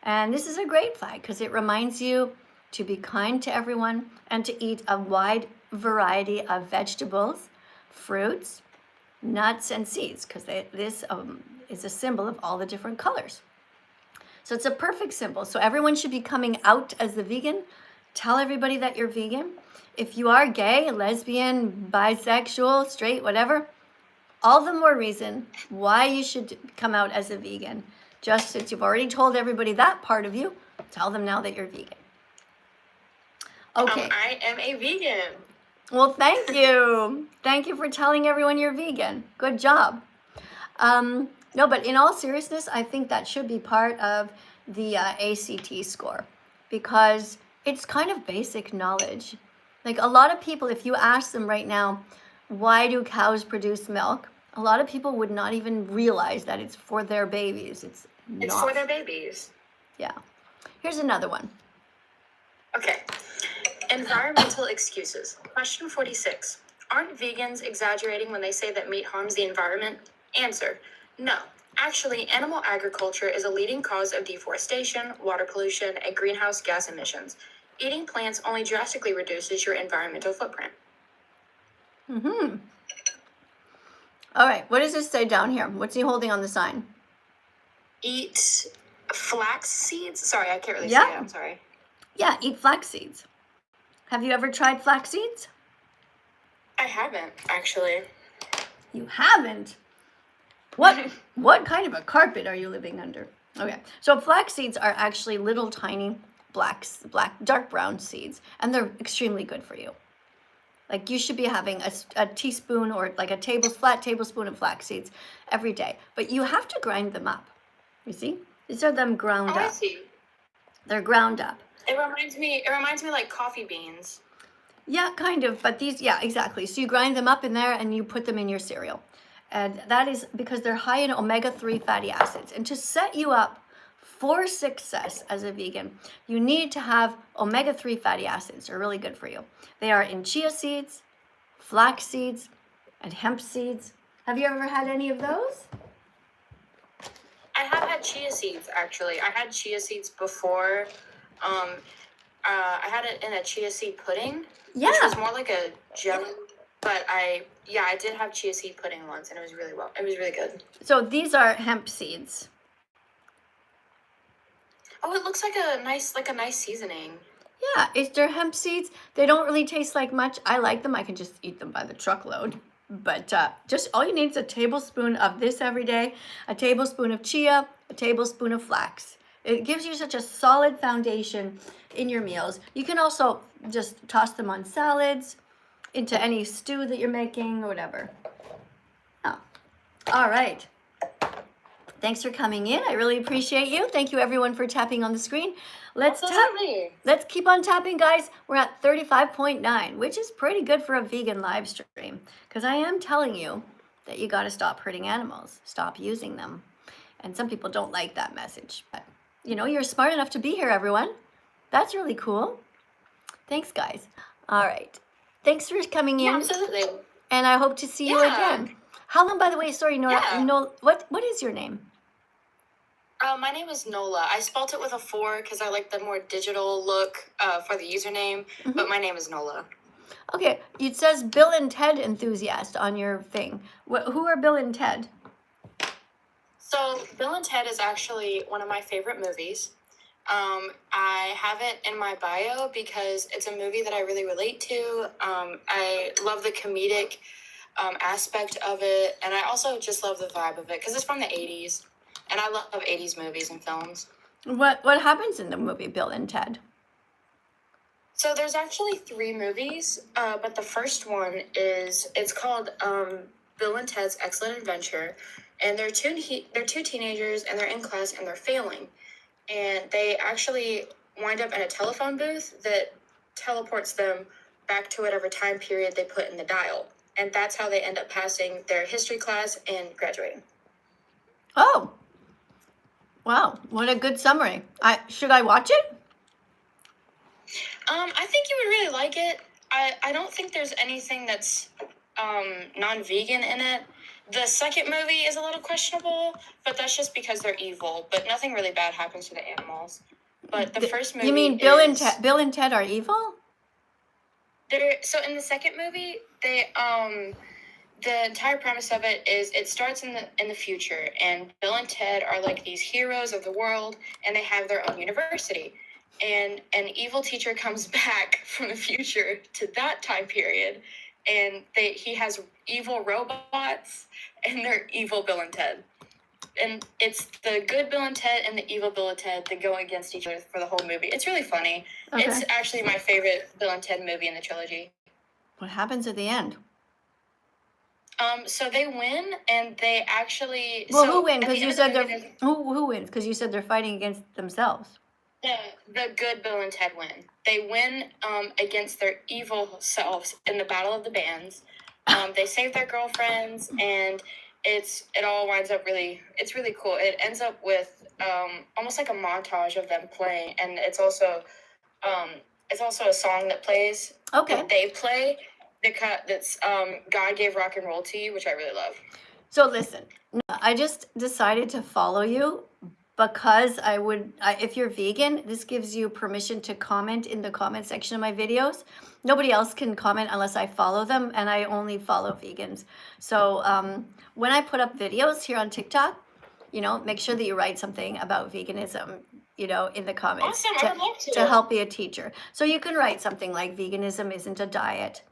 S1: And this is a great flag because it reminds you to be kind to everyone and to eat a wide variety of vegetables, fruits, nuts, and seeds, because this is a symbol of all the different colors. So it's a perfect symbol. So everyone should be coming out as the vegan. Tell everybody that you're vegan. If you are gay, lesbian, bisexual, straight, whatever, all the more reason why you should come out as a vegan. Just since you've already told everybody that part of you, tell them now that you're vegan. Okay.
S5: I am a vegan.
S1: Well, thank you. Thank you for telling everyone you're vegan. Good job. No, but in all seriousness, I think that should be part of the ACT score because it's kind of basic knowledge. Like a lot of people, if you ask them right now, why do cows produce milk? A lot of people would not even realize that it's for their babies. It's
S5: for their babies.
S1: Yeah. Here's another one.
S5: Okay. Environmental excuses. Question 46. Aren't vegans exaggerating when they say that meat harms the environment? Answer. No. Actually, animal agriculture is a leading cause of deforestation, water pollution, and greenhouse gas emissions. Eating plants only drastically reduces your environmental footprint.
S1: Mm-hmm. All right. What does this say down here? What's he holding on the sign?
S5: Eat flax seeds? Sorry, I can't really
S1: Yeah.
S5: say it. I'm sorry.
S1: Yeah, eat flax seeds. Have you ever tried flax seeds?
S5: I haven't, actually.
S1: You haven't? What kind of a carpet are you living under? Okay, so flax seeds are actually little tiny dark brown seeds, and they're extremely good for you. Like you should be having a teaspoon or like a flat tablespoon of flax seeds every day, but you have to grind them up. You see? These are them ground up.
S5: I see.
S1: They're ground up.
S5: It reminds me like coffee beans.
S1: Yeah, kind of, but yeah, exactly. So you grind them up in there and you put them in your cereal. And that is because they're high in omega-3 fatty acids. And to set you up for success as a vegan, you need to have omega-3 fatty acids. They're really good for you. They are in chia seeds, flax seeds, and hemp seeds. Have you ever had any of those?
S5: I have had chia seeds, actually. I had chia seeds before. I had it in a chia seed pudding.
S1: Yeah.
S5: Which was more like a jelly. But I did have chia seed pudding once, and it was really good.
S1: So these are hemp seeds.
S5: Oh, it looks like a nice seasoning.
S1: Yeah, they're hemp seeds. They don't really taste like much. I like them. I can just eat them by the truckload. But just all you need is a tablespoon of this every day, a tablespoon of chia, a tablespoon of flax. It gives you such a solid foundation in your meals. You can also just toss them on salads, into any stew that you're making or whatever. Oh. All right. Thanks for coming in. I really appreciate you. Thank you everyone for tapping on the screen. Let's keep on tapping, guys. We're at 35.9, which is pretty good for a vegan live stream, because I am telling you that you got to stop hurting animals, stop using them. And some people don't like that message, but you know, you're smart enough to be here, everyone. That's really cool. Thanks, guys. All right. Thanks for coming in.
S5: Yeah, absolutely.
S1: And I hope to see you again. How long, by the way, sorry, Nora, what is your name?
S5: My name is Nola. I spelt it with a 4 because I like the more digital look for the username, but my name is Nola.
S1: Okay, it says Bill and Ted enthusiast on your thing. Who are Bill and Ted?
S5: So, Bill and Ted is actually one of my favorite movies. I have it in my bio because it's a movie that I really relate to. I love the comedic aspect of it, and I also just love the vibe of it because it's from the 80s, and I love 80s movies and films.
S1: What happens in the movie Bill and Ted?
S5: So there's actually 3 movies, but the first one it's called Bill and Ted's Excellent Adventure, and they're two teenagers, and they're in class and they're failing, and they actually wind up in a telephone booth that teleports them back to whatever time period they put in the dial, and that's how they end up passing their history class and graduating.
S1: Oh, wow! What a good summary. Should I watch it?
S5: I think you would really like it. I don't think there's anything that's non-vegan in it. The second movie is a little questionable, but that's just because they're evil. But nothing really bad happens to the animals. But the first movie.
S1: You mean Bill and Ted are evil?
S5: So in the second movie, the entire premise of it is it starts in the future, and Bill and Ted are like these heroes of the world, and they have their own university. And an evil teacher comes back from the future to that time period, and he has evil robots, and they're evil Bill and Ted. And it's the good Bill and Ted and the evil Bill and Ted that go against each other for the whole movie. It's really funny. Okay. It's actually my favorite Bill and Ted movie in the trilogy.
S1: What happens at the end?
S5: So they win, and they actually.
S1: Well, who wins? Because you said who wins? Because you said they're fighting against themselves.
S5: The good Bill and Ted win. They win against their evil selves in the Battle of the Bands. They save their girlfriends, and it all winds up it's really cool. It ends up with almost like a montage of them playing, and it's also a song that plays. Okay. That they play. That's God Gave Rock and Roll to You, which I really love.
S1: So listen, I just decided to follow you because if you're vegan, this gives you permission to comment in the comment section of my videos. Nobody else can comment unless I follow them, and I only follow vegans. So when I put up videos here on TikTok, make sure that you write something about veganism, in the comments.
S5: Awesome, I would love
S1: to help be a teacher. So you can write something like veganism isn't a diet.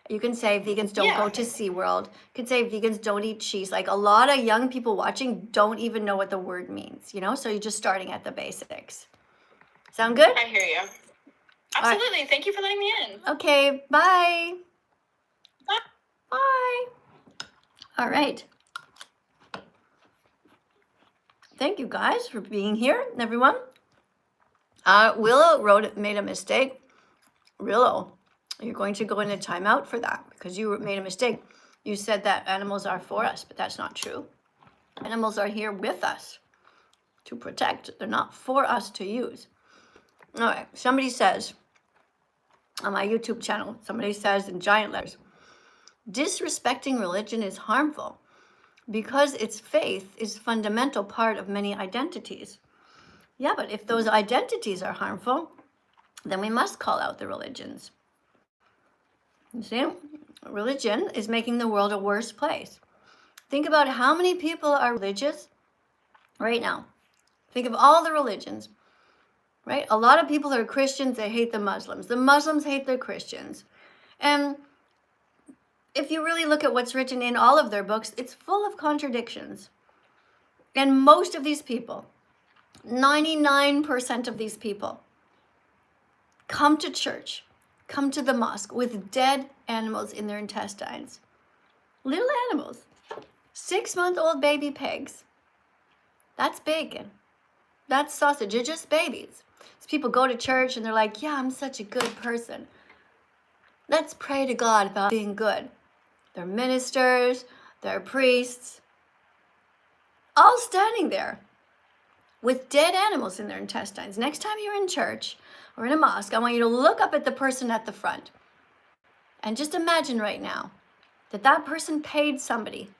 S1: You can say vegans don't go to SeaWorld. You can say vegans don't eat cheese. Like a lot of young people watching don't even know what the word means, so you're just starting at the basics. Sound good?
S5: I hear you. Absolutely. Right. Thank you for letting me in.
S1: Okay, bye. Bye. All right. Thank you guys for being here, everyone. Willow made a mistake. Willow. You're going to go in a timeout for that because you made a mistake. You said that animals are for us, but that's not true. Animals are here with us to protect. They're not for us to use. All right. Somebody says on my YouTube channel, somebody says in giant letters, disrespecting religion is harmful because its faith is a fundamental part of many identities. Yeah, but if those identities are harmful, then we must call out the religions. You see, religion is making the world a worse place. Think about how many people are religious right now. Think of all the religions, right? A lot of people are Christians, they hate the Muslims. The Muslims hate the Christians. And if you really look at what's written in all of their books, it's full of contradictions. And most of these people 99% of these people come to church, come to the mosque with dead animals in their intestines. Little animals. 6-month-old baby pigs. That's bacon. That's sausage. They're just babies. So people go to church and they're like, yeah, I'm such a good person. Let's pray to God about being good. They're ministers, they're priests, all standing there with dead animals in their intestines. Next time you're in church or in a mosque, I want you to look up at the person at the front and just imagine right now that that person paid somebody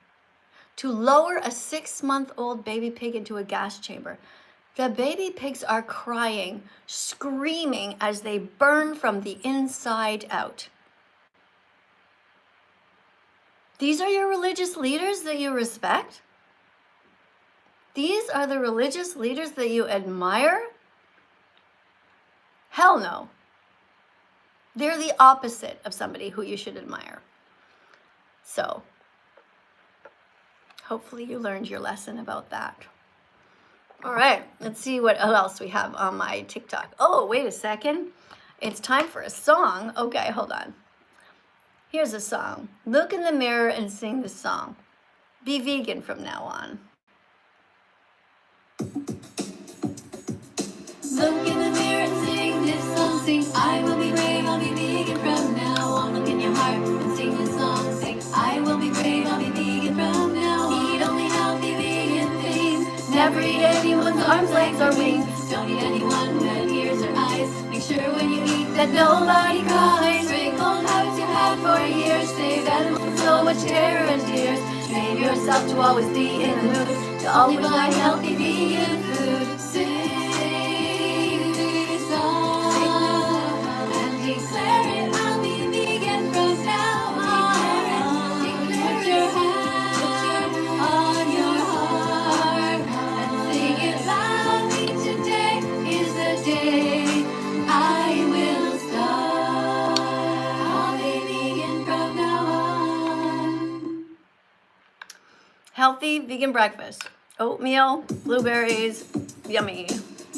S1: to lower a 6-month-old baby pig into a gas chamber. The baby pigs are crying, screaming as they burn from the inside out. These are your religious leaders that you respect? These are the religious leaders that you admire? Hell no. They're the opposite of somebody who you should admire. So, hopefully you learned your lesson about that. All right, let's see what else we have on my TikTok. Oh, wait a second. It's time for a song. Okay, hold on. Here's a song. Look in the mirror and sing this song. Be vegan from now on. Look in the mirror and sing this song. Sing, I will be brave, I'll be vegan from now on. Look in your heart and sing this song. Sing, I will be brave, I'll be vegan from now on. Eat only healthy vegan things. Never eat anyone's arms, legs, or wings. Don't eat anyone who had ears or eyes. Make sure when you eat that nobody cries. Break old habits you had for years. Save animals with so much terror and tears. Train yourself to always be in the mood to only buy healthy vegan food. Sing this song and declare it. I'll be vegan from now on. Put your hand on your heart and sing it loudly. Today is the day I will start. I'll be vegan from now on. Healthy vegan breakfast. Oatmeal, blueberries, yummy.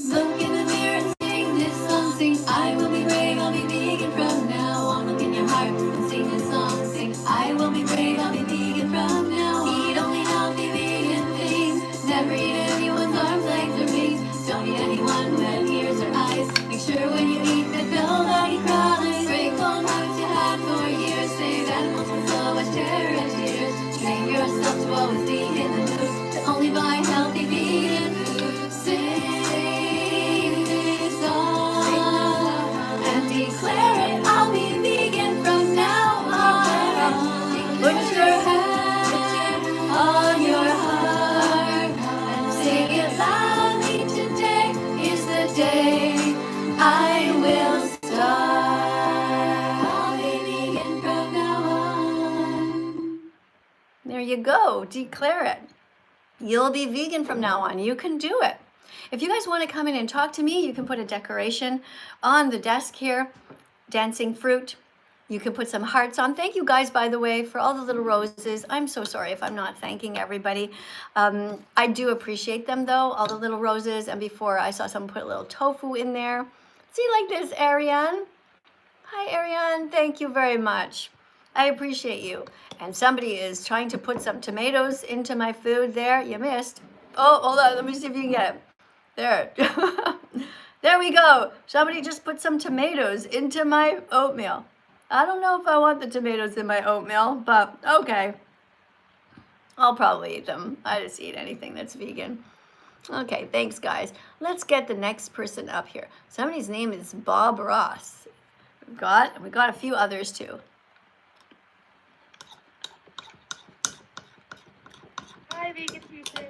S1: Look in the mirror and sing this song. Sing, I will be brave, I'll be vegan from now on. Look in your heart and sing this song. Sing, I will be brave, I'll be vegan from now on. Eat only healthy vegan things. Never eat anyone's arms, legs, or wings. Don't eat anyone who had ears or eyes. Make sure when you eat that nobody cries. Break old habits you had for years. Save animals with so much terror and tears. Train yourself to always be in the mood to only buy healthy vegan food. Sing this song and declare it. I'll be vegan from now on. Put your hand on your heart and sing it loudly. Today is the day I will start. I'll be vegan from now on. There you go. Declare it. You'll be vegan from now on. You can do it. If you guys want to come in and talk to me, you can put a decoration on the desk here, dancing fruit. You can put some hearts on. Thank you guys, by the way, for all the little roses. I'm so sorry if I'm not thanking everybody. I do appreciate them, though, all the little roses. And before, I saw someone put a little tofu in there. See, like this, Ariane. Hi, Ariane. Thank you very much. I appreciate you. And somebody is trying to put some tomatoes into my food there. You missed. Oh, hold on. Let me see if you can get it. There. There we go. Somebody just put some tomatoes into my oatmeal. I don't know if I want the tomatoes in my oatmeal, but okay. I'll probably eat them. I just eat anything that's vegan. Okay, thanks, guys. Let's get the next person up here. Somebody's name is Bob Ross. We got a few others, too.
S6: Hi, vegan teacher.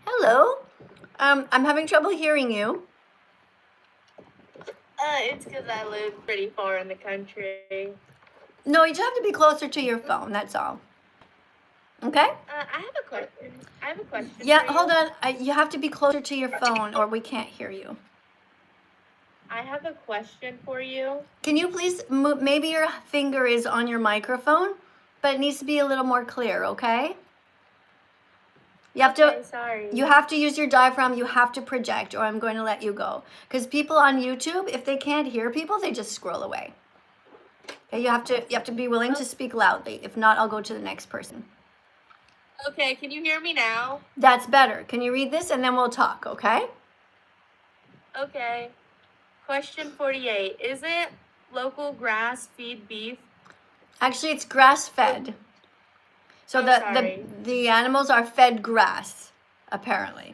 S1: Hello. I'm having trouble hearing you.
S6: It's because I live pretty far in the country.
S1: No, you just have to be closer to your phone. That's all. Okay?
S6: I have a question.
S1: Yeah,
S6: for you.
S1: hold on. You have to be closer to your phone or we can't hear you.
S6: I have a question for you.
S1: Can you please move? Maybe your finger is on your microphone, but it needs to be a little more clear, okay? You have to.
S6: Okay, sorry.
S1: You have to use your diaphragm. You have to project, or I'm going to let you go. Because people on YouTube, if they can't hear people, they just scroll away. Okay, you have to be willing to speak loudly. If not, I'll go to the next person.
S6: Okay, can you hear me now?
S1: That's better. Can you read this and then we'll talk, okay?
S6: Okay. Question 48. Isn't local grass feed beef?
S1: Actually, it's grass-fed. So
S6: Oh,
S1: the
S6: sorry.
S1: animals are fed grass, apparently.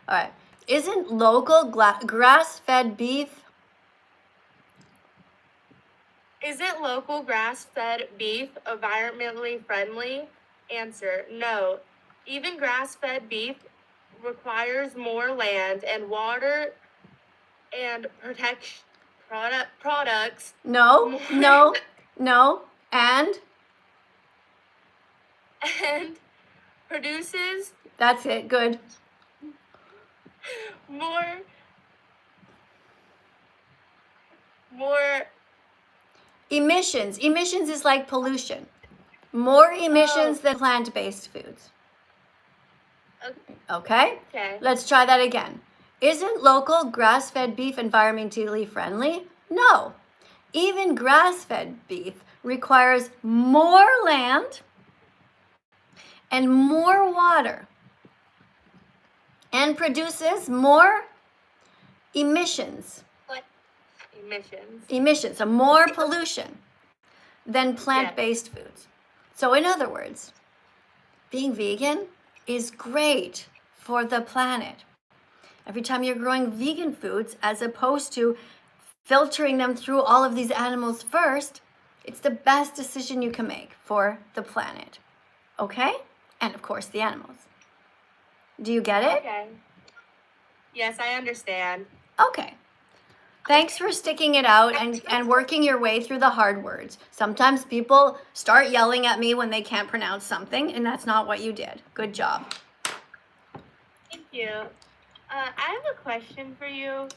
S1: All right. Isn't local grass-fed beef?
S6: Isn't local grass-fed beef environmentally friendly? Answer: no. Even grass-fed beef requires more land and water and products
S1: No,
S6: more
S1: no. And
S6: and produces
S1: that's it. Good.
S6: more
S1: Emissions. Emissions is like pollution. More emissions than plant-based foods. Okay?
S6: Okay.
S1: Let's try that again. Isn't local grass-fed beef environmentally friendly? No. Even grass-fed beef requires more land and more water and produces more emissions. Emissions, so more pollution than plant-based foods. So in other words, being vegan is great for the planet. Every time you're growing vegan foods, as opposed to filtering them through all of these animals first, it's the best decision you can make for the planet. Okay? And of course, the animals. Do you get it?
S6: Okay. Yes, I understand.
S1: Okay. Thanks for sticking it out and working your way through the hard words. Sometimes people start yelling at me when they can't pronounce something, and that's not what you did. Good job.
S6: Thank you. I have a question for you.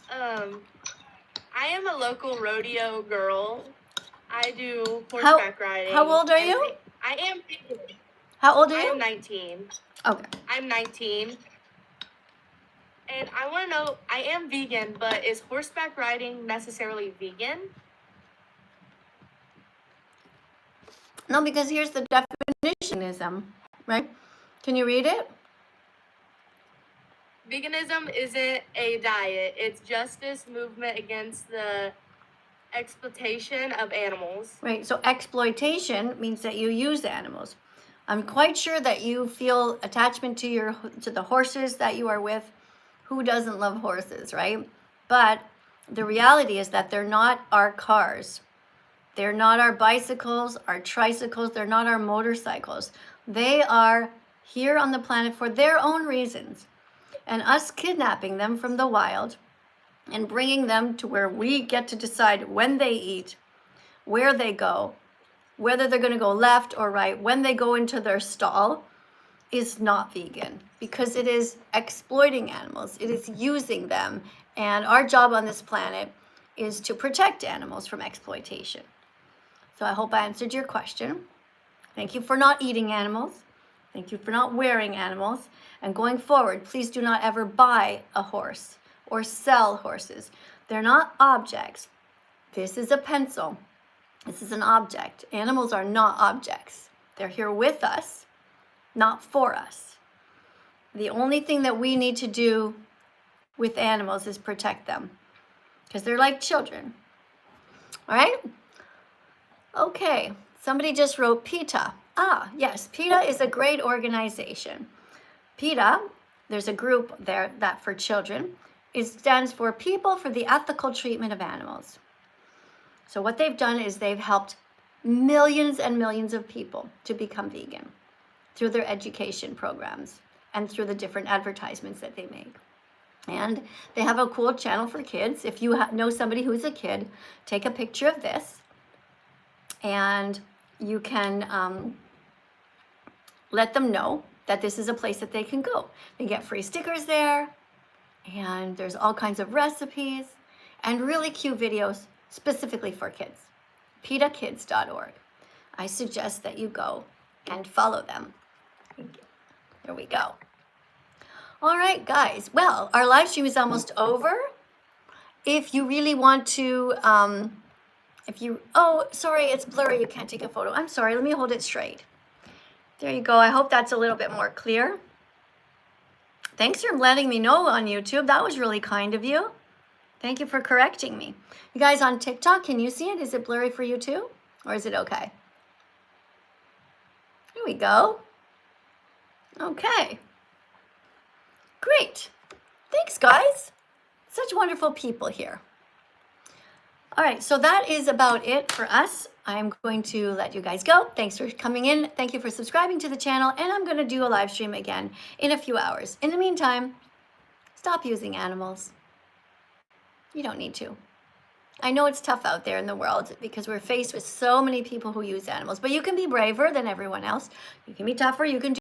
S6: I am a local rodeo girl. I do horseback riding.
S1: How old are you?
S6: I am.
S1: How old are
S6: I
S1: you?
S6: am 19.
S1: Okay.
S6: I'm 19. And I want to know, I am vegan, but is horseback riding necessarily vegan?
S1: No, because here's the definitionism, right? Can you read it?
S6: Veganism isn't a diet. It's justice movement against the exploitation of animals.
S1: Right, so exploitation means that you use animals. I'm quite sure that you feel attachment to the horses that you are with. Who doesn't love horses, right? But the reality is that they're not our cars. They're not our bicycles, our tricycles, they're not our motorcycles. They are here on the planet for their own reasons. And us kidnapping them from the wild and bringing them to where we get to decide when they eat, where they go, whether they're going to go left or right, when they go into their stall, is not vegan, because it is exploiting animals. It is using them. And our job on this planet is to protect animals from exploitation. So I hope I answered your question. Thank you for not eating animals. Thank you for not wearing animals. And going forward, please do not ever buy a horse or sell horses. They're not objects. This is a pencil. This is an object. Animals are not objects. They're here with us, not for us. The only thing that we need to do with animals is protect them, because they're like children. All right? Okay, somebody just wrote PETA. Ah, yes, PETA is a great organization. PETA, there's a group there that for children, it stands for People for the Ethical Treatment of Animals. So what they've done is they've helped millions and millions of people to become vegan through their education programs and through the different advertisements that they make. And they have a cool channel for kids. If you know somebody who's a kid, take a picture of this and you can let them know that this is a place that they can go. They get free stickers there, and there's all kinds of recipes and really cute videos specifically for kids. PETAkids.org. I suggest that you go and follow them. There we go. All right, guys. Well, our live stream is almost over. If you really want to, oh, sorry, it's blurry. You can't take a photo. I'm sorry. Let me hold it straight. There you go. I hope that's a little bit more clear. Thanks for letting me know on YouTube. That was really kind of you. Thank you for correcting me. You guys on TikTok, can you see it? Is it blurry for you too? Or is it okay? Here we go. Okay. Great. Thanks, guys. Such wonderful people here. All right, so that is about it for us. I'm going to let you guys go. Thanks for coming in. Thank you for subscribing to the channel. And I'm going to do a live stream again in a few hours. In the meantime, stop using animals. You don't need to. I know it's tough out there in the world because we're faced with so many people who use animals, but you can be braver than everyone else. You can be tougher. You can do